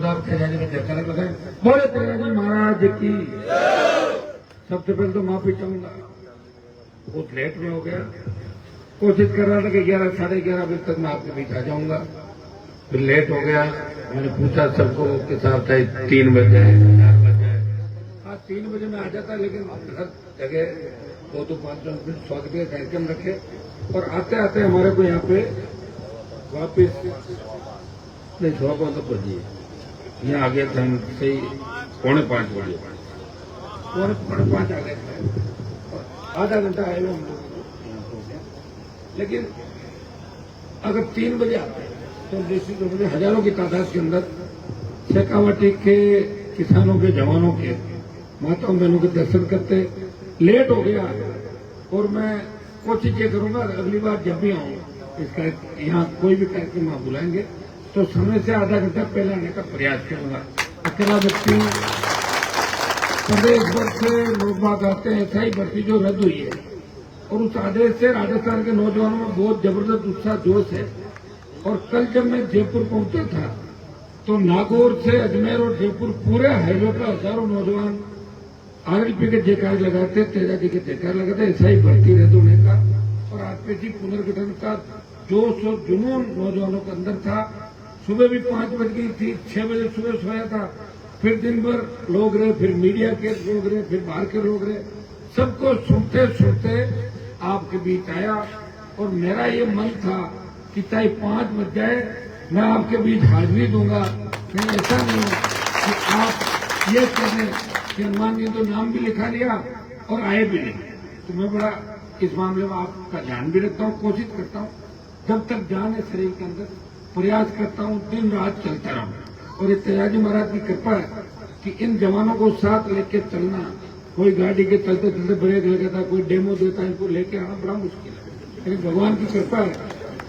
जोरदार तेजाजी में जयकारा लगाए। बोले तेजाजी महाराज की। सबसे पहले तो माफी चाहूंगा, बहुत लेट में हो गया। कोशिश कर रहा था कि 11 साढ़े 11 बजे तक मैं आपके बीच आ जाऊंगा, फिर लेट हो गया। मैंने पूछा सबको के साथ 3 बजे 4 बजे। हाँ 3 बजे मैं आ जाता, लेकिन हर जगह 2-5 मिनट स्वागत के कार्यक्रम रखे और आते आते हमारे को यहाँ पे वापिस नहीं 4:15 बजे यहाँ आ गया था। हम सही 4:45 बजे 4:45 आ गए थे और आधा घंटा आए हुए हम लोग। लेकिन अगर 3 बजे आते हैं तो निश्चित रूप से हजारों की तादाद के अंदर शेखावाटी के किसानों के, जवानों के, माताओं बहनों के दर्शन करते। लेट हो गया और मैं कोशिश ये करूंगा अगली बार जब भी आऊँ इसका यहाँ कोई भी कार्यक्रम आप बुलाएंगे तो समय से आधा घंटा पहले आने का प्रयास करूंगा। अकेला व्यक्ति प्रदेश भर से लोग बात आते हैं, ऐसा ही भर्ती जो रद्द हुई है और उस आदेश से राजस्थान के नौजवानों में बहुत जबरदस्त उत्साह जोश है। और कल जब मैं जयपुर पहुंचा था तो नागौर से अजमेर और जयपुर पूरे हाईवे पर हजारों नौजवान आरएलपी के जयकार लगाते, तेजाजी के जयकार लगाते। ऐसा ही भर्ती रद्द होने का और आरपीसी पुनर्गठन का जोश और जुनून नौजवानों के अंदर था। सुबह भी 5 बज गई थी, 6 बजे सुबह सोया था, फिर दिन भर लोग रहे, फिर मीडिया के लोग रहे, फिर बाहर के लोग रहे। सबको सुनते सुनते आपके बीच आया और मेरा ये मन था कि चाहे 5 बज जाए मैं आपके बीच हाजिरी दूंगा। कहीं ऐसा नहीं कि आप ये करें कि हनुमान जी तो नाम भी लिखा लिया और आए भी नहीं। तो मैं बड़ा इस मामले में आपका ध्यान भी रखता हूँ, कोशिश करता हूँ जब तक जान है शरीर के अंदर, प्रयास करता हूँ दिन रात चलता रहूं। और ये तेजाजी महाराज की कृपा है कि इन जवानों को साथ लेके चलना, कोई गाड़ी के चलते चलते ब्रेक लगाता, कोई डेमो देता, इनको लेके आना बड़ा मुश्किल है। लेकिन भगवान की कृपा है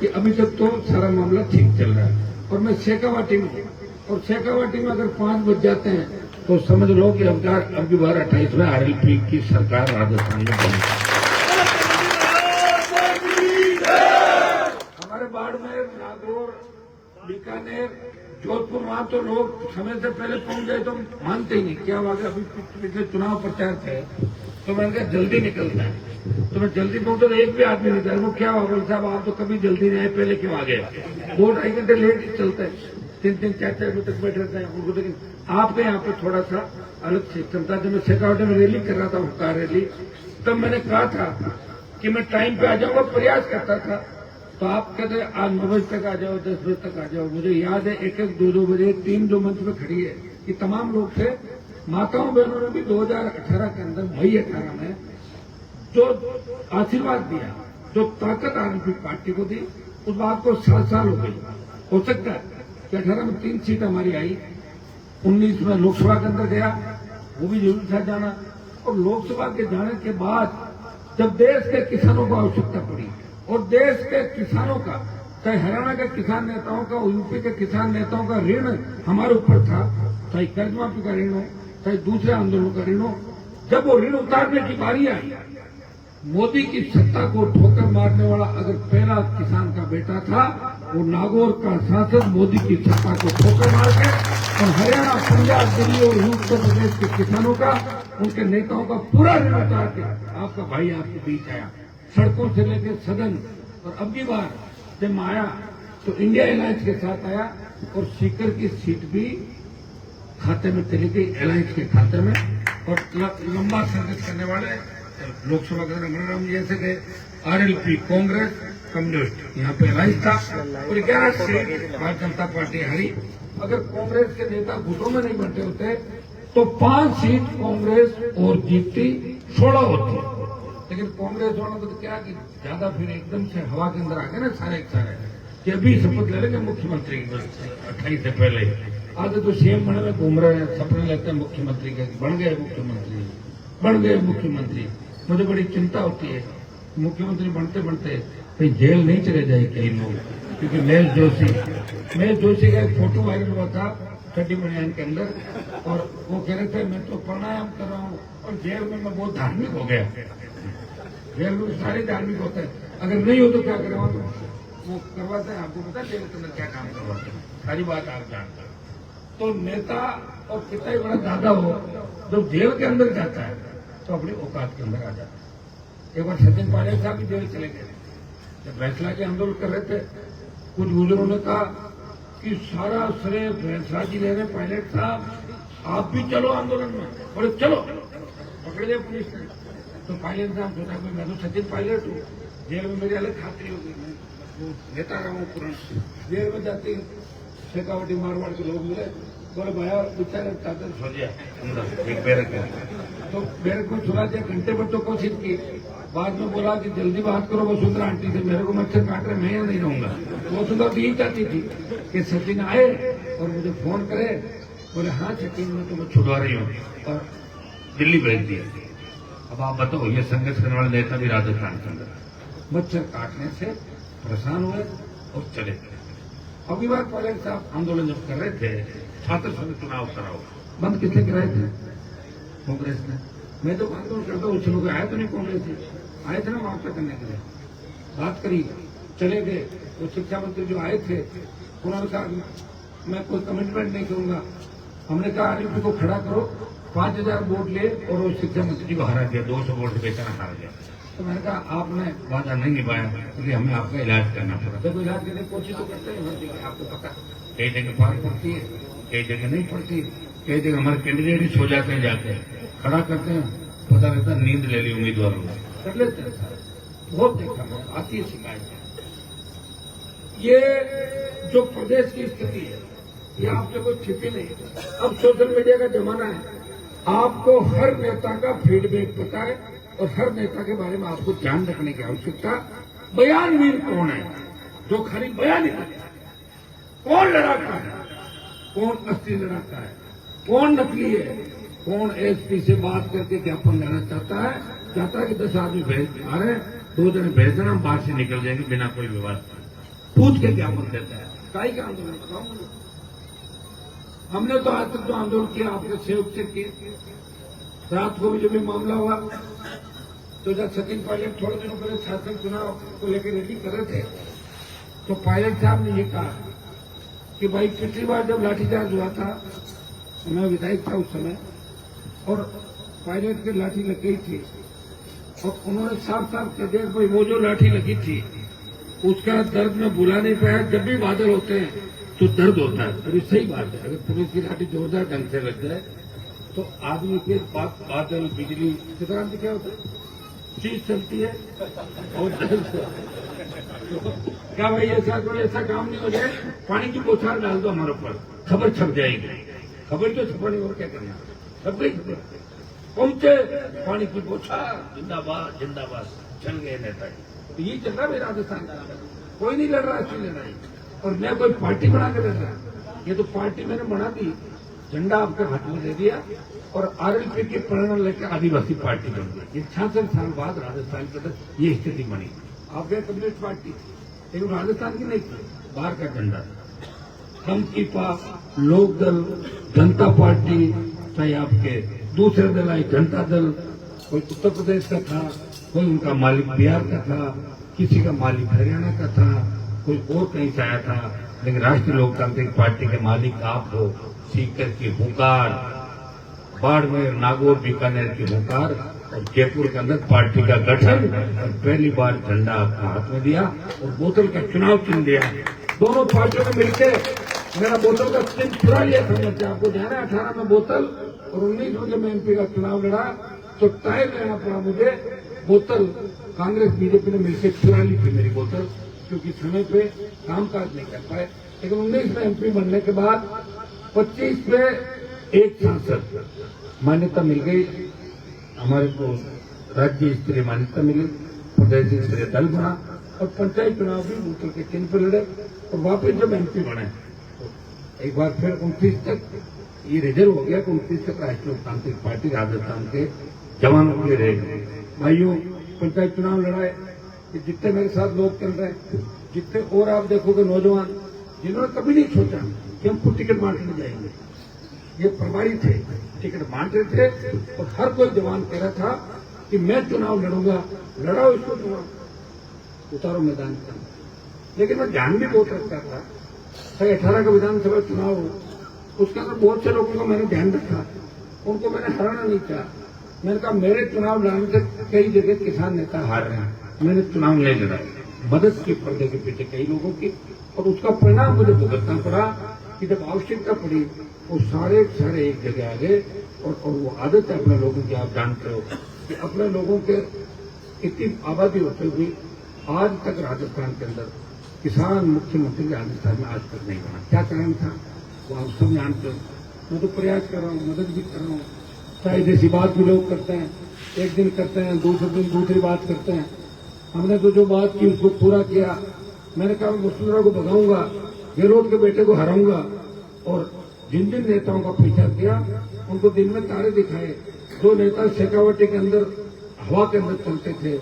कि अभी तक तो सारा मामला ठीक चल रहा है। और मैं शेखावाटी में हूँ और शेखावाटी में अगर 5 बज जाते हैं तो समझ लो कि अब की बार 28 में आरएलपी की सरकार राजस्थान में बनी। हमारे बाड़मेर, नागौर, बीकानेर, जोधपुर, वहां तो लोग समय से पहले पहुंच गए तो मानते ही नहीं। क्या हुआ कि अभी पिछले चुनाव प्रचार थे तो मैंने कहा जल्दी निकलता है, तो मैं जल्दी पहुंचा तो एक भी आदमी नहीं था। वो क्या हुआ, बोले साहब आप तो कभी जल्दी नहीं आए, पहले क्यों आ गए? 2-2.5 घंटे लेट चलते हैं, 3-3, 4-4 बजे तक बैठे रहते हैं उनको। लेकिन आपके यहाँ पे थोड़ा सा अलग सिस्टम था। जब मैं शेखावाटी में रैली कर रहा था, हुक्का रैली, तब मैंने कहा था कि मैं टाइम पे आ जाऊंगा, प्रयास करता था। तो आप कहते आज 9 बजे तक आ जाओ, 10 बजे तक आ जाओ। मुझे याद है 1-1, 2-2 बजे 3 जो मंच पे खड़ी है ये तमाम लोग थे। माताओं बहनों ने भी 2018 के अंदर मई 18 में जो आशीर्वाद दिया, जो ताकत आरएलपी पार्टी को दी, उस बात को 7 साल हो गई। हो सकता है कि 18 में 3 सीट हमारी आई, 19 में लोकसभा के अंदर गया, वो भी जरूर था जाना। और लोकसभा के जाने के बाद जब देश के किसानों को आवश्यकता पड़ी और देश के किसानों का, चाहे हरियाणा के किसान नेताओं का, यूपी के किसान नेताओं का ऋण हमारे ऊपर था, चाहे कर्ज माफी का ऋण हो, चाहे दूसरे आंदोलनों का ऋण हो, जब वो ऋण उतारने की बारी आई, मोदी की सत्ता को ठोकर मारने वाला अगर पहला किसान का बेटा था, वो नागौर का सांसद मोदी की सत्ता को ठोकर मार के और हरियाणा, पंजाब, दिल्ली और उत्तर प्रदेश के किसानों का, उनके नेताओं का पूरा ऋण उतार के आपका भाई आपके बीच आया, सड़कों से लेकर सदन। और अब की बार जब मैं आया तो इंडिया अलायंस के साथ आया और सीकर की सीट भी खाते में चली गई, अलायंस के खाते में। और लंबा सर्विस करने वाले लोकसभा के अंदर मनोरम जैसे थे, आरएलपी, कांग्रेस, कम्युनिस्ट, यहाँ पे अलायंस था और 11 सीट भारतीय जनता पार्टी हारी। अगर कांग्रेस के नेता गुटों में नहीं बनते होते तो 5 सीट कांग्रेस और जीतती, 16 होती। लेकिन कांग्रेस वालों को तो क्या कि ज्यादा फिर एकदम से हवा के अंदर आ गए ना सारे कि अभी शपथ ले लेंगे मुख्यमंत्री की, 28 से पहले। आज तो सीएम बनने में घूम रहे हैं, सपने लेते हैं मुख्यमंत्री के, बन गए मुख्यमंत्री। मुझे बड़ी चिंता होती है मुख्यमंत्री बनते बनते कहीं जेल नहीं चले जाए कई लोग, क्योंकि महेश जोशी का एक फोटो वायरल हुआ था 30 बनियान के अंदर और वो कह रहे थे मैं तो प्राणायाम कर रहा हूँ और जेल में मैं बहुत धार्मिक हो गया। जेल में सारे धार्मिक होते हैं, अगर नहीं हो तो क्या करें, वो करवाते हैं। आपको पता है जेल के अंदर क्या काम करवाते हैं, सारी बात आप जानते हैं। तो नेता और कितना ही बड़ा दादा हो, जब जेल के अंदर जाता है तो अपनी औकात के अंदर आ जाता है। एक बार सचिन पायलट साहब भी जेल चले गए। जब फैसला के आंदोलन कर रहे थे, कुछ बुजुर्गों ने कहा कि सारा श्रेय फैसला की ले रहे पायलट साहब, आप भी चलो आंदोलन में। बोले चलो, पकड़ लिया पुलिस ने। तो पायलट साहब सोचा कि मैं तो सचिन पायलट हूँ, जेल में मेरी अलग खातरी होगी, मैं वो नेता रहा हूँ पुराना। जेल में जाती शेखावटी मारवाड़ के लोग मिले, बोले भैया बेचारे चादर सो गया अंदर एक बैरक में। तो बैरक में सुना दिया, घंटे भर तो कोशिश की। बाद में बोला कि जल्दी बात करो वसुंधरा आंटी से, मेरे को मच्छर काट रहे, मैं यहाँ नहीं रहूंगा। वसुंधरा तो यही चाहती थी कि सचिन आए और मुझे फोन करे, बोले हाँ सचिन मैं तुम्हें छुड़वा रही हूँ, और दिल्ली भेज दिया। अब आप बताओ, ये संघर्ष करने वाले नेता भी राजस्थान के अंदर मच्छर काटने से परेशान हुए और चले गए। अभी बार पायलट साहब आंदोलन जब कर रहे थे, छात्र संघ चुनाव कराओ बंद किसने कराए थे? कांग्रेस ने। मैं तो आंदोलन करता हूँ, लोग आए तो नहीं कांग्रेस से, आए थे ना मुआवजा करने के लिए, बात करी, चले गए। वो शिक्षा मंत्री जो आए थे उन्होंने कहा मैं कोई कमिटमेंट नहीं करूंगा। हमने कहा आरएलपी को खड़ा करो, 5000 वोट ले, और वो शिक्षा मंत्री को हरा दिया, 200 वोट से बेचारा हार गया। तो मैंने कहा आपने वादा नहीं निभाया, इसलिए हमें आपका इलाज करना पड़ा। देखो इलाज करने की कोशिश तो करते हैं हर जगह, आपको पता कई जगह पार पड़ती है, कई जगह नहीं पड़ती, कई जगह हमारे कैंडिडेट ही सो जाते हैं, जाके खड़ा करते हैं, पता रहता नींद ले ली उम्मीदवारों ने, कर लेते हैं। बहुत देखा, आती है शिकायत। ये जो प्रदेश की स्थिति है ये आपसे कोई छिपी नहीं। अब सोशल मीडिया का जमाना है, आपको हर नेता का फीडबैक पता है और हर नेता के बारे में आपको ध्यान रखने की आवश्यकता। बयानवीर कौन है जो खाली बयान ही करता है? कौन लड़ाका है, कौन असली लड़ाका है, कौन नकली है, कौन एसपी से बात करके ज्ञापन लेना चाहता है कि 10 आदमी भेज आ रहे हैं, 2 जने भेज देना, हम बाहर से निकल जाएंगे बिना कोई विवाद, पूछ के ज्ञापन देता है। काई का आंदोलन बताऊंगा। हमने तो आज तक जो आंदोलन किया आपने सहयोग से किए। रात को भी जब भी मामला हुआ तो जब सचिन पायलट थोड़े दिनों पहले शासन चुनाव को लेकर रैली कर रहे थे, तो पायलट साहब ने ये कहा कि भाई पिछली बार जब लाठीचार्ज हुआ था, मैं विधायक था उस समय, और पायलट की लाठी लग गई थी, और उन्होंने साफ साफ कह दिया भाई वो जो लाठी लगी थी उसका दर्द मैं बुला नहीं पाया। जब भी बादल होते हैं तो दर्द होता है, और ये सही बात है। अगर पुलिस की लाठी जोरदार ढंग से लग जाए तो आदमी के बादल, बिजली, चित्रांत क्या होता है, चीज चलती है और दर्द क्या भाई ऐसा काम नहीं हो जाए, पानी की बौछार डाल दो हमारे ऊपर, खबर छप जाएगी। खबर तो छपनी और क्या करना, छप गई खबर, पहुंचे पानी की बौछार, जिंदाबाद जिंदाबाद, चल गए नेता। तो ये चल रहा है राजस्थान, कोई नहीं लड़ रहा इसकी लड़ाई, और मैं कोई पार्टी बना के लड़ रहा। ये तो पार्टी मैंने बना दी, झंडा आपके हाथ में दे दिया, और आरएलपी के प्रेरणा लेकर आदिवासी पार्टी बन गई। 66 साल बाद राजस्थान के अंदर ये स्थिति बनी। आप गए कम्युनिस्ट पार्टी, लेकिन राजस्थान की नहीं थी, बाहर का झंडा। हम की पास लोक दल, जनता पार्टी, चाहे आपके दूसरे दल आए, जनता दल, कोई उत्तर प्रदेश का था, कोई उनका मालिक बिहार का था, किसी का मालिक हरियाणा का था, कोई और कहीं से आया था, लेकिन राष्ट्रीय लोकतांत्रिक पार्टी के मालिक आप हो। सीकर की हुंकार, बाड़मेर, नागौर, बीकानेर की हुंकार, और जयपुर के अंदर पार्टी का गठन, और पहली बार झंडा आपके हाथ में दिया और बोतल का चुनाव चिन्ह दिया। दोनों पार्टियों ने मिलकर मेरा बोतल का चिन्ह चुरा लिया था। आपको ध्यान है, 18 में बोतल और 19 में जब मैं एमपी का चुनाव लड़ा तो तय लेना पड़ा मुझे बोतल। कांग्रेस बीजेपी ने मिलकर चुरा ली थी मेरी बोतल, क्योंकि समय पे कामकाज नहीं कर पाए। लेकिन 19 में एमपी बनने के बाद 25 में एक सांसद मान्यता मिल गई, हमारे को राज्य स्तरीय मान्यता मिली, प्रदेश स्तरीय दल बना, और पंचायत चुनाव भी बोतल के चिन्ह पर लड़े, और वापस जब एमपी बने तो एक बार फिर 29 तक ये रिजर्व हो गया कि 29 तक राष्ट्रीय लोकतांत्रिक पार्टी राजस्थान के जवानों के रह गए। भाइयों, पंचायत चुनाव लड़ाए, जितने मेरे साथ लोग चल रहे हैं, जितने और आप देखोगे नौजवान जिन्होंने कभी नहीं सोचा कि हम खुद टिकट बांटने जाएंगे, ये प्रभारी थे, टिकट बांट रहे थे, और हर कोई जवान कह रहा था कि मैं चुनाव लड़ूंगा, लड़ाओ इसको, चुनाव उतारो मैदान का। लेकिन मैं ध्यान भी बहुत रखता था, 18 का विधानसभा चुनाव हो, उसके अंदर बहुत से लोगों का मैंने ध्यान रखा, उनको मैंने हराना नहीं चाहा। मैंने कहा मेरे चुनाव लड़ने से कई जगह किसान नेता हार रहे हैं, मैंने चुनाव नहीं लड़ाई, मदद की पर्दे के पीछे कई लोगों की, और उसका परिणाम मुझे भुगतना पड़ा कि जब आवश्यकता पड़ी वो सारे एक जगह आ गए। और वो आदत है अपने लोगों की, आप जानते हो कि अपने लोगों के इतनी आबादी होते हुए आज तक राजस्थान के अंदर किसान मुख्यमंत्री राजस्थान में आज तक नहीं बना। क्या कारण था वो आप सब जानते हो। मैं तो प्रयास कर रहा हूँ, मदद भी कर रहा हूँ, चाहे जैसी बात भी लोग करते हैं, एक दिन करते हैं, दूसरे दिन दूसरी बात करते हैं। हमने तो जो बात की उसको पूरा किया। मैंने कहा वसुंधरा को भगाऊंगा, गहलोत के बेटे को हराऊंगा, और जिन जिन नेताओं का पीछा किया उनको दिन में तारे दिखाए। दो नेता शेखावटी के अंदर हवा के अंदर चलते थे,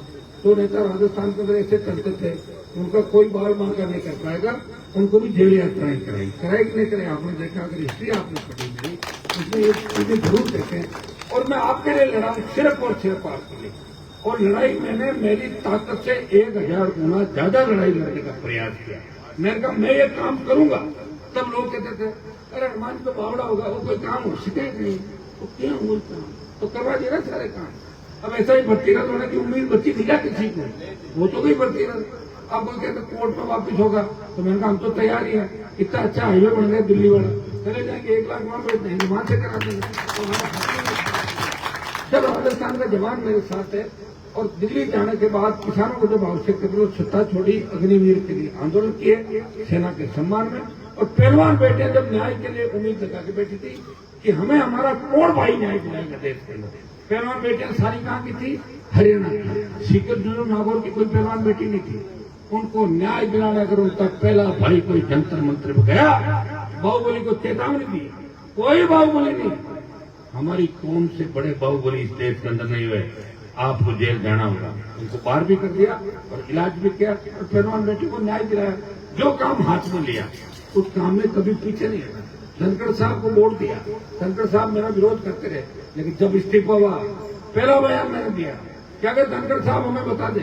दो नेता राजस्थान के अंदर ऐसे चलते थे, उनका कोई बाल मांगा नहीं कर पाएगा, उनको भी जेल यात्राएं कराई कि नहीं कराई। आपने देखा, अगर हिस्ट्री आपने पढ़ी मेरी, उसमें ये चीजें जरूर देखें। और मैं आपके लिए लड़ा हूं, सिर्फ और सिर्फ आपके लिए। और लड़ाई मैंने मेरी ताकत से 1000 गुना ज्यादा लड़ाई लड़ने का प्रयास किया। मैंने कहा मैं ये काम करूंगा। तब लोग कहते थे अरे हनुमान तो बावड़ा होगा, वो कोई काम हो सके नहीं, तो क्या हुआ काम तो करवा दिया सारे काम। अब ऐसा ही भर्ती रथ होने की उम्मीद बच्ची थी क्या किसी को, वो तो गई भर्ती रथ। अब कोई कहते कोर्ट में वापिस होगा, तो मैंने कहा हम तो तैयार ही है, इतना अच्छा हाईवे बन गया दिल्ली वाला, चले जाएंगे 1 लाख वहां पे देंगे, वहां से करा देंगे। जब राजस्थान का जवान मेरे साथ है, और दिल्ली जाने के बाद किसानों को जब आवश्यकता थी, सत्ता छोड़ी, अग्निवीर के लिए आंदोलन किए सेना के सम्मान में। और पहलवान बेटे जब न्याय के लिए उम्मीद लगा के बैठी थी कि हमें हमारा कौन भाई न्याय दिलाएगा देश के अंदर, पहलवान बेटियां सारी कहाँ की थी, हरियाणा की। सीकर जुलूम नागौर की कोई पहलवान बेटी नहीं थी। उनको न्याय दिलाने अगर उनका पहला भाई कोई जंतर मंत्र में गया, बाहुबली को चेतावनी दी, कोई बाहुबली नहीं, हमारी कौम से बड़े बाहुबली इस देश के अंदर नहीं हुए, आपको जेल जाना होगा। उनको बाहर भी कर दिया और इलाज भी किया, और पहलवान बेटी को न्याय दिलाया। जो काम हाथ में लिया उस काम में कभी पीछे नहीं हटा। धनखड़ साहब को वोट दिया, धनखड़ साहब मेरा विरोध करते रहे, लेकिन जब इस्तीफा हुआ पहला बयान मैंने दिया कि अगर धनखड़ साहब हमें बता दे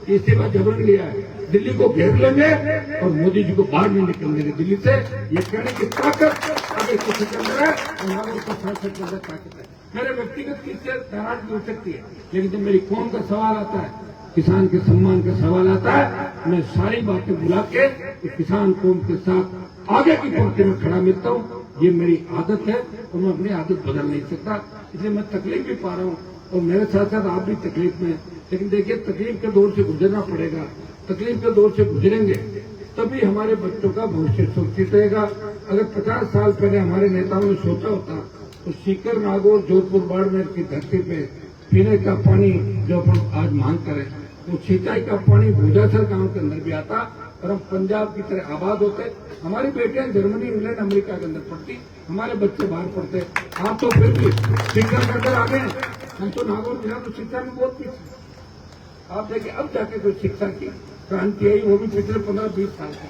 कि इस्तीफा जबरन लिया है, दिल्ली को घेर लेंगे और मोदी जी को बाहर नहीं निकल देंगे दिल्ली से। ये कहने की ताकत अगर किसी के अंदर है तो नागरिक का संसद के अंदर ताकत है। मेरे व्यक्तिगत चीज से नाराजगी हो सकती है, लेकिन जब मेरी कौम का सवाल आता है, किसान के सम्मान का सवाल आता है, मैं सारी बातें बुला के किसान कौम के साथ आगे की पंक्ति में खड़ा मिलता हूँ। ये मेरी आदत है और मैं अपनी आदत बदल नहीं सकता, इसलिए मैं तकलीफ भी पा रहा हूँ और मेरे साथ साथ आप भी तकलीफ में। लेकिन देखिए, तकलीफ के दौर से गुजरना पड़ेगा, तकलीफ के दौर से गुजरेंगे तभी हमारे बच्चों का भविष्य सुरक्षित रहेगा। अगर 50 साल पहले हमारे नेताओं ने सोचा होता तो सीकर, नागौर, जोधपुर, बाड़मेर की धरती पे पीने का पानी जो अपन आज मांग करें, वो सिंचाई का पानी भूजासर गांव के अंदर भी आता और हम पंजाब की तरह आबाद होते। हमारी बेटियां जर्मनी, इंग्लैंड, अमेरिका के अंदर पढ़ती, हमारे बच्चे बाहर पढ़ते। आप तो फिर भी शिक्षा के अंदर आ गए, हम तो नागौर जिला तो शिक्षा में बहुत पीछे। आप देखिए अब जाके कोई शिक्षा की क्रांति आई, वो भी पिछले 15-20 साल की।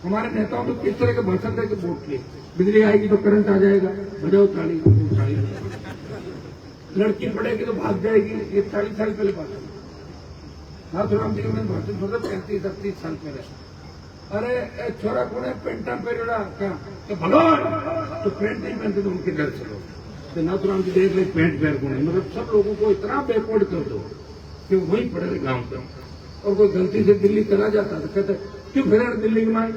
हमारे नेताओं ने किस तरह के भाषण देकर वोट किए, बिजली आएगी तो करंट आ जाएगा, बजाओ ताली, ताली। लड़की पढ़ेगी तो भाग जाएगी, ये 40 साल पहले बात है। नाथुराम जी का मैंने भाषण छोड़ा 35-38 साल पहले। अरे छोरा कौन है, पेंटा पेरेड़ा क्या तो भगवान, तो पेंट नहीं पहनते तो उनके डर से लोग, तो नाथुराम जी देख ले पेंट पहन कौन है। मतलब सब लोगों को इतना बैकवर्ड कर दो कि वहीं पढ़े गांव का, और कोई गलती से दिल्ली चला जाता तो कहते क्यों फिर दिल्ली में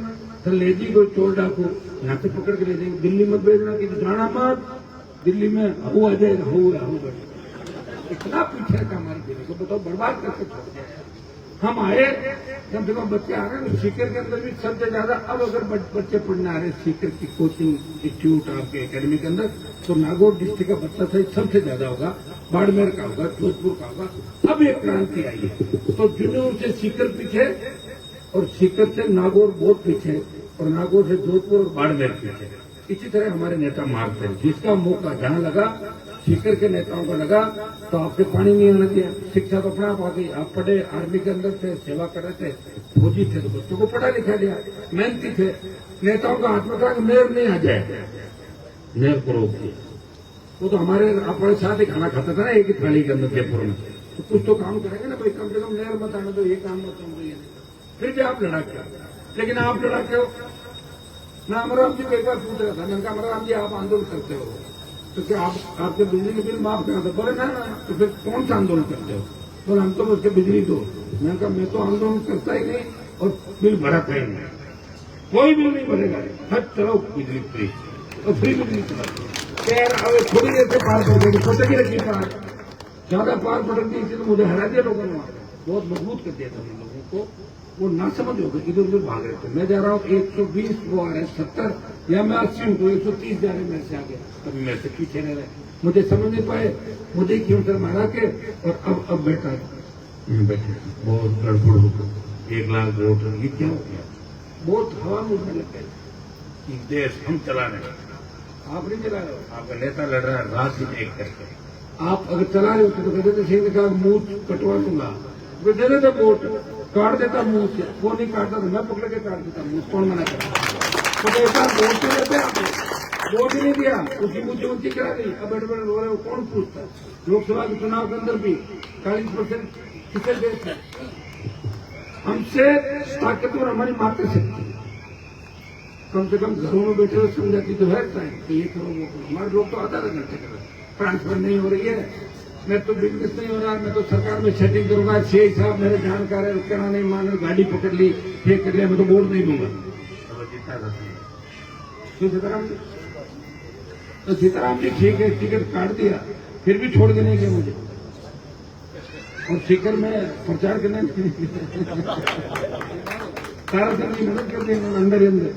तो ले जी कोई चोर डाकू यहाँ से पकड़ के ले जाएंगे, दिल्ली मत भेजना कि जाना मत, दिल्ली में हऊ आ जाएगा, हऊ बैठे। इतना पीछे का हमारी दिल्ली को बताओ, बर्बाद करके छोड़ दिया। हम आए जब देखो बच्चे आ रहे हैं, सीकर के अंदर भी सबसे ज्यादा अब अगर बच्चे पढ़ने आ रहे हैं सीकर की कोचिंग इंस्टीट्यूट आपके एकेडमी के अंदर, तो नागौर डिस्ट्रिक्ट का बच्चा सही सबसे ज्यादा होगा, बाड़मेर का होगा, जोधपुर का होगा। अब एक क्रांति आई है, तो जुनून से सीकर पीछे और सीकर से नागौर बहुत पीछे और नागौर से जोधपुर और बाड़मेर पीछे। इसी तरह हमारे नेता मारते हैं, जिसका मौका जहां लगा, सीकर के नेताओं को लगा तो आपसे पानी नहीं आना दिया, शिक्षा तो अपना आप आ गई। आप पढ़े, आर्मी के अंदर थे, सेवा कर रहे थे, फौजी थे तो बच्चों को पढ़ा लिखा दिया, मेहनती थे। नेताओं का हाथ में था कि मेयर नहीं आ जाए, मेयर को रोक दिया। वो तो हमारे अपने साथ ही खाना खाता था ना एक ही थाली के अंदर जयपुर में, तो कुछ तो काम करेंगे ना भाई, कम से कम मेयर मत आना, तो ये काम मत समझिए। फिर भी आप लड़ा क्या, लेकिन आप लड़ा क्यों, मैं अमरराम जी को एक बार पूछ रहा था, मैंने कहा अमरराम जी आप आंदोलन करते हो तो क्या आप आपके बिजली के बिल माफ करा था? बोले ना तो फिर कौन सा आंदोलन करते हो? बोले हम तो उसके बिजली दो। मैंने कहा मैं तो आंदोलन करता ही नहीं और बिल भराता ही नहीं, कोई बिल नहीं भरेगा, हर चलो बिजली फ्री और फ्री बिजली चला। थोड़ी देर से पार पड़ गई, सोचे की रखी पार, ज्यादा पार पड़ गई इसलिए मुझे हरा दिया लोगों ने, बहुत मजबूत कर दिया था उन लोगों को। वो ना समझ हो गए, इधर उधर भाग रहे थे। मैं जा रहा हूँ 120, वो आ रहे 70, या मैं 80 हूँ तो 130 जा रहे मेरे से आगे, कभी मेरे से पीछे रह रहे, मुझे समझ नहीं पाए, मुझे क्यों सर मारा के। और अब बैठा बैठे बहुत गड़बड़ हो गई, 1 लाख वोट ये क्या हो गया, बहुत हवा में उठने लग गए। देश हम चला रहे, आप नहीं चला रहे हो, आपका नेता लड़ रहा है रात दिन एक करके। आप अगर चला रहे होते तो कहते थे सिंह ने कहा मुंह कटवा दूंगा, वो दे देते वोट, काट देता मुंह से, वो नहीं काटता तो मैं पकड़ के काट देता मुंह, कौन मना करता? तो ऐसा वोट तो देते आप, वोट ही नहीं दिया, उसकी मुख्यमंत्री करा दी, अब बैठे बैठे रो रहे हो, कौन पूछता? लोकसभा के चुनाव के अंदर भी 40% किसे देते? हमसे ताकतवर हमारी मातृशक्ति, कम से कम घरों में बैठे हुए समझाती तो है टाइम तो ये करो वो करो। हमारे लोग तो आधा घंटे कर रहे, ट्रांसफर नहीं हो रही है, मैं तो बिजनेस नहीं हो रहा, मैं तो सरकार में सेटिंग करूंगा, छह साहब मेरे जानकार है, कहना नहीं मान रहे, गाड़ी पकड़ ली, ये कर लिया, मैं तो वोट नहीं दूंगा। तो सीताराम जी ठीक है, टिकट काट दिया, फिर भी छोड़ के नहीं गए मुझे, और सीकर में प्रचार करने सारा दिन की मदद कर दी अंदर ही अंदर,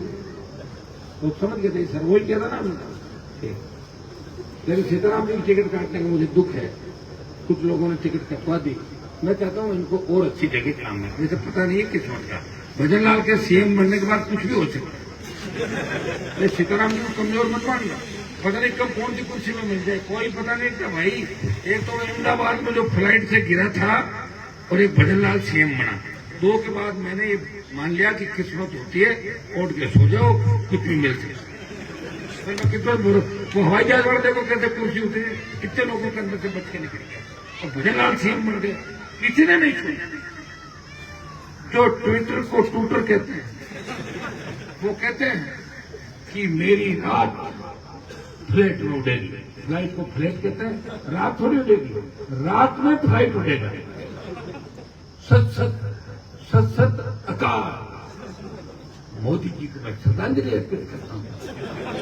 लोग समझ गए थे सर, वही कहता ना ठीक। लेकिन सीताराम जी की टिकट काटने का मुझे दुख है, कुछ लोगों ने टिकट कटवा दी, मैं चाहता हूँ इनको और अच्छी जगह काम है, जैसे पता नहीं है किस्मत का, भजन लाल के सीएम बनने के बाद कुछ भी हो सकता है, सीताराम जी को कमजोर मत मानना, पता नहीं कब कौन सी कुर्सी में मिल जाए, कोई पता नहीं क्या भाई। एक तो अहमदाबाद में जो फ्लाइट से गिरा था और एक भजन लाल सीएम बना, 2 के बाद मैंने ये मान लिया कि किस्मत होती है, उठ के सो जाओ, कुछ भी मिलती है। कितना वो हवाई जहाज वाले देखो कैसे कुर्सी उठे, कितने लोगों के अंदर से बच के निकल गया, और भजन लाल सीएम बन गए, किसी ने नहीं छोड़ा। जो ट्विटर को टूटर कहते हैं, वो कहते हैं कि मेरी रात फ्लाइट में उड़ेगी, फ्लाइट को फ्लाइट कहते हैं, रात थोड़ी उड़ेगी, रात में फ्लाइट उड़ेगा। सत सत सत सत अकाल। मोदी जी को मैं श्रद्धांजलि अर्पित करता हूँ।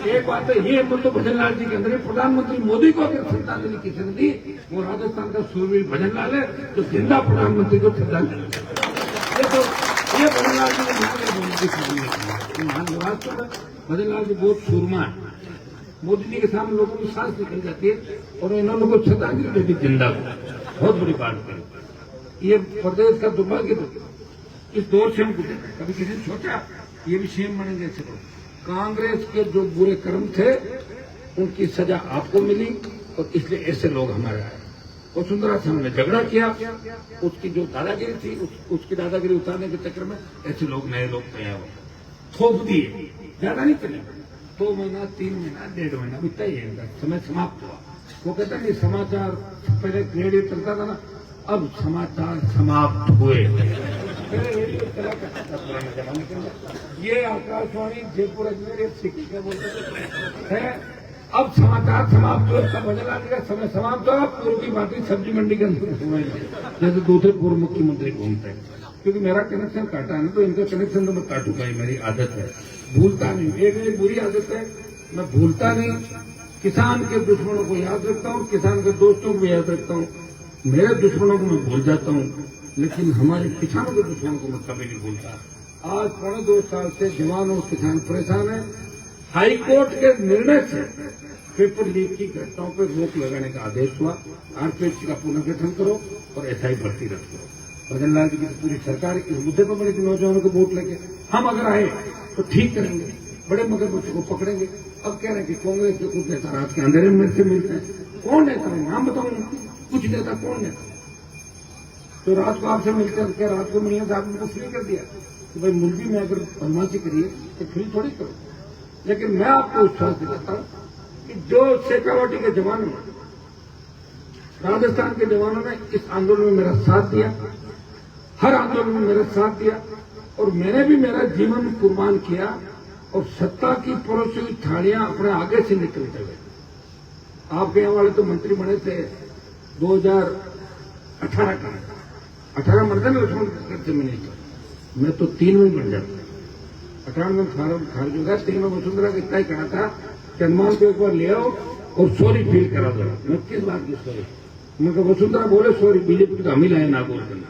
एक बात है, ये तो भजन लाल जी के अंदर है, प्रधानमंत्री मोदी को अगर श्रद्धांजलि किसी ने दी, वो राजस्थान का सूरवीर भजन लाल है, जो जिंदा प्रधानमंत्री को श्रद्धांजलि। ये भजन लाल जी ने महान निवास है, भजन लाल जी बहुत सूरमा है, मोदी जी के सामने लोगों की सांस निकल जाती है, और इन्होंने को श्रद्धांजलि दे दी जिंदा को, बहुत बड़ी बात है। ये प्रदेश का दुर्भाग्य तो इस दौर से हमको देना, कभी किसी ने सोचा ये भी सीएम बनेंगे ऐसे लोग? कांग्रेस के जो बुरे कर्म थे उनकी सजा आपको मिली, और इसलिए ऐसे लोग हमारे आए। वसुंधरा से हमने झगड़ा किया, उसकी जो दादागिरी थी उसकी दादागिरी उतारने के चक्कर में ऐसे लोग, नए लोग तैयार हो, थोप दिए, ज्यादा नहीं चले, 2 महीना 3 महीना 1.5 महीना भी तय है, समय समाप्त हुआ। वो कहता नहीं समाचार पहले रेडियो चलता था ना, अब समाचार समाप्त हुए। पुराने जमाने के अंदर ये आकाशवाणी जयपुर अजमेर क्या बोलते है, अब समाचार समाप्त हुए, तब भजन लाल जी का समय समाप्त हुआ, पूर्व की बातें सब्जी मंडी के अंदर घूमेंगे जैसे दूसरे पूर्व मुख्यमंत्री घूमते हैं। क्योंकि मेरा कनेक्शन काटा है ना, तो इनका कनेक्शन तो मैं काटूंगा ही, मेरी आदत है, भूलता नहीं। एक मेरी बुरी आदत है, मैं भूलता नहीं, किसान के दुश्मनों को याद रखता हूँ, किसान के दोस्तों को याद रखता हूँ, मेरे दुश्मनों को मैं भूल जाता हूँ, लेकिन हमारे किसानों के दुश्मनों को मैं कभी नहीं भूलता। आज 2.25 साल से जवान और किसान परेशान है। हाईकोर्ट के निर्णय से पेपर लीक की घटनाओं पर रोक लगाने का आदेश हुआ, आरपीएससी का पुनर्गठन करो और एसआई भर्ती रख करो। भजन लाल जी की पूरी सरकार इस मुद्दे पर बड़ी नौजवानों को वोट लेके हम अगर आए तो ठीक करेंगे, बड़े मगरमच्छ को पकड़ेंगे। अब कह रहे हैं कि कांग्रेस के कुछ नेता रात के अंधेरे में से मिलते हैं, कौन नेता है नाम बताऊंगा, कुछ नेता कौन नेता तो रात को आपसे मिलते हैं, क्या रात को मिलने से आपने फ्री कर दिया कि भाई मुर्गी में अगर बदमाशी करिए तो फ्री थोड़ी करो। लेकिन मैं आपको विश्वास दिलाता हूं कि जो शेखावटी के जवानों में, राजस्थान के जवानों ने इस आंदोलन में मेरा साथ दिया, हर आंदोलन में मेरा साथ दिया, और मैंने भी मेरा जीवन कुर्बान किया और सत्ता की परोसी हुई थालियां अपने आगे से निकलते हुए। आपके यहाँ वाले तो मंत्री बने थे 2018 का, 18 मरते ना लक्ष्मण से मिनिस्टर, मैं तो 3 में बन जाता। 18 में फार्म खारिज हो गया, 3 में वसुंधरा को इतना ही कहा था कि हनुमान को एक बार ले आओ और सॉरी फील करा दो। मैं किस बात की सॉरी? मैं कहा वसुंधरा बोले सॉरी, बीजेपी तो हम ही लाए नागौर करना